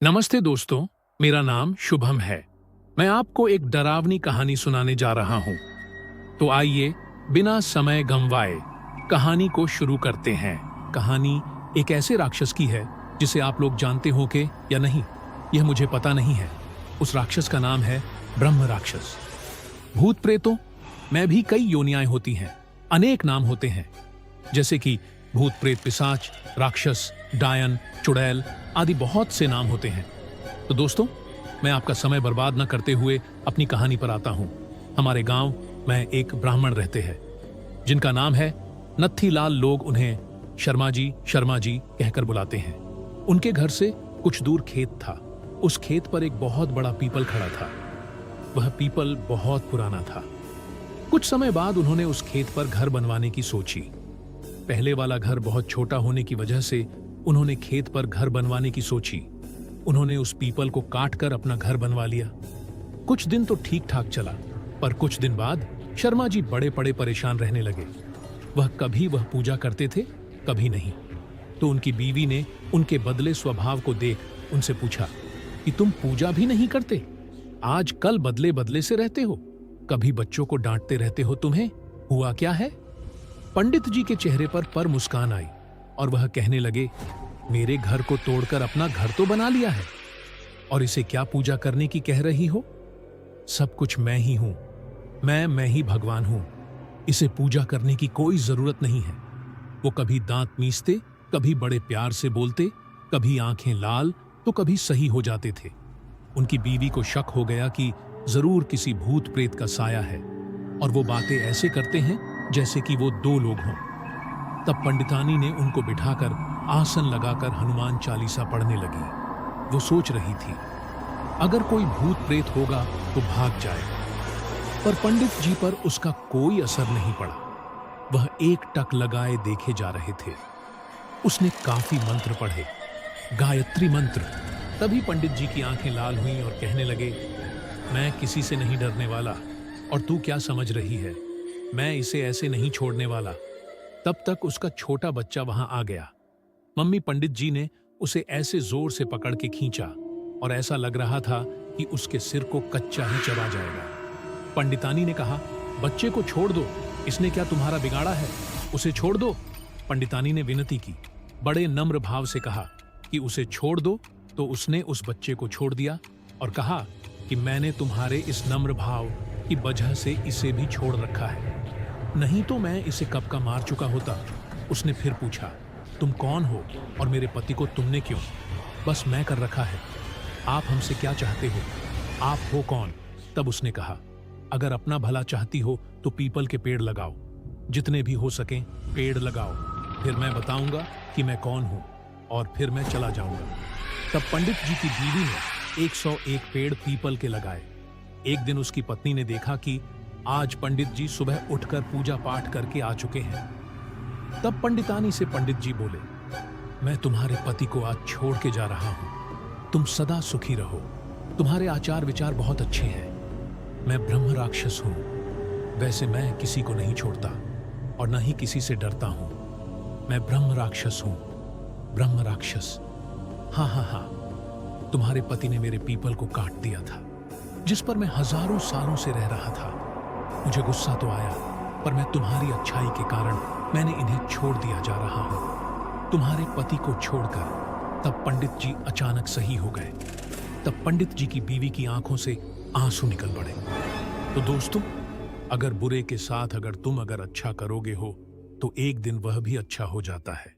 नमस्ते दोस्तों, मेरा नाम शुभम है। मैं आपको एक डरावनी कहानी सुनाने जा रहा हूं। तो आइए बिना समय गंवाए कहानी को शुरू करते हैं। कहानी एक ऐसे राक्षस की है जिसे आप लोग जानते हो के या नहीं, यह मुझे पता नहीं है। उस राक्षस का नाम है ब्रह्म राक्षस। भूत प्रेतों में भी कई योनियाएं होती हैं, अनेक नाम होते हैं, जैसे कि भूत प्रेत पिशाच, राक्षस, डायन, चुड़ैल आदि बहुत से नाम होते हैं। तो दोस्तों, मैं आपका समय बर्बाद न करते हुए अपनी कहानी पर आता हूं। हमारे गांव में एक ब्राह्मण रहते हैं जिनका नाम है नत्थीलाल। लोग उन्हें शर्मा जी कहकर बुलाते हैं। उनके घर से कुछ दूर खेत था। उस खेत पर एक बहुत बड़ा पीपल खड़ा था। वह पीपल बहुत पुराना था। कुछ समय बाद उन्होंने उस खेत पर घर बनवाने की सोची। पहले वाला घर बहुत छोटा होने की वजह से उन्होंने खेत पर घर बनवाने की सोची। उन्होंने उस पीपल को काट कर अपना घर बनवा लिया। कुछ दिन तो ठीक ठाक चला, पर कुछ दिन बाद शर्मा जी बड़े परेशान रहने लगे। कभी वह पूजा करते थे, कभी नहीं। तो उनकी बीवी ने उनके बदले स्वभाव को देख उनसे पूछा कि तुम पूजा भी नहीं करते, आज कल बदले बदले से रहते हो, कभी बच्चों को डांटते रहते हो, तुम्हें हुआ क्या है? पंडित जी के चेहरे पर मुस्कान आई और वह कहने लगे, मेरे घर को तोड़कर अपना घर तो बना लिया है, और इसे क्या पूजा करने की कह रही हो? सब कुछ मैं ही हूं, मैं ही भगवान हूं। इसे पूजा करने की कोई जरूरत नहीं है। वो कभी दांत मीसते, कभी बड़े प्यार से बोलते, कभी आंखें लाल तो कभी सही हो जाते थे। उनकी बीवी को शक हो गया कि जरूर किसी भूत प्रेत का साया है, और वो बातें ऐसे करते हैं जैसे कि वो दो लोग हों। तब पंडितानी ने उनको बिठाकर आसन लगाकर हनुमान चालीसा पढ़ने लगी। वो सोच रही थी, अगर कोई भूत प्रेत होगा तो भाग जाए, पर पंडित जी पर उसका कोई असर नहीं पड़ा। वह एक टक लगाए देखे जा रहे थे। उसने काफी मंत्र पढ़े, गायत्री मंत्र। तभी पंडित जी की आंखें लाल हुईं और कहने लगे, मैं किसी से नहीं डरने वाला, और तू क्या समझ रही है, मैं इसे ऐसे नहीं छोड़ने वाला। तब तक उसका छोटा बच्चा वहां आ गया। मम्मी पंडित जी ने उसे ऐसे जोर से पकड़ के खींचा और ऐसा लग रहा था कि उसके सिर को कच्चा ही चबा जाएगा। पंडितानी ने कहा, बच्चे को छोड़ दो, इसने क्या तुम्हारा बिगाड़ा है, उसे छोड़ दो। पंडितानी ने विनती की, बड़े नम्र भाव से कहा कि उसे छोड़ दो। तो उसने उस बच्चे को छोड़ दिया और कहा कि मैंने तुम्हारे इस नम्र भाव की वजह से इसे भी छोड़ रखा है, नहीं तो मैं इसे कब का मार चुका होता। उसने फिर पूछा, तुम कौन हो और मेरे पति को तुमने क्यों बस मैं कर रखा है? आप हमसे क्या चाहते हो? आप हो कौन? तब उसने कहा, अगर अपना भला चाहती हो तो पीपल के पेड़ लगाओ, जितने भी हो सकें पेड़ लगाओ, फिर मैं बताऊंगा कि मैं कौन हूं, और फिर मैं चला जाऊंगा। तब पंडित जी की बीवी ने 101 पेड़ पीपल के लगाए। एक दिन उसकी पत्नी ने देखा कि आज पंडित जी सुबह उठकर पूजा पाठ करके आ चुके हैं। तब पंडितानी से पंडित जी बोले, मैं तुम्हारे पति को आज छोड़ के जा रहा हूं, तुम सदा सुखी रहो, तुम्हारे आचार विचार बहुत अच्छे हैं। मैं ब्रह्म राक्षस हूं, वैसे मैं किसी को नहीं छोड़ता और न ही किसी से डरता हूं। मैं ब्रह्म राक्षस हूं, ब्रह्म राक्षस। हाँ, तुम्हारे पति ने मेरे पीपल को काट दिया था, जिस पर मैं हजारों सालों से रह रहा था। मुझे गुस्सा तो आया, पर मैं तुम्हारी अच्छाई के कारण मैंने इन्हें छोड़ दिया जा रहा हूं, तुम्हारे पति को छोड़कर। तब पंडित जी अचानक सही हो गए। तब पंडित जी की बीवी की आंखों से आंसू निकल पड़े। तो दोस्तों, अगर बुरे के साथ अगर तुम अच्छा करोगे हो तो एक दिन वह भी अच्छा हो जाता है।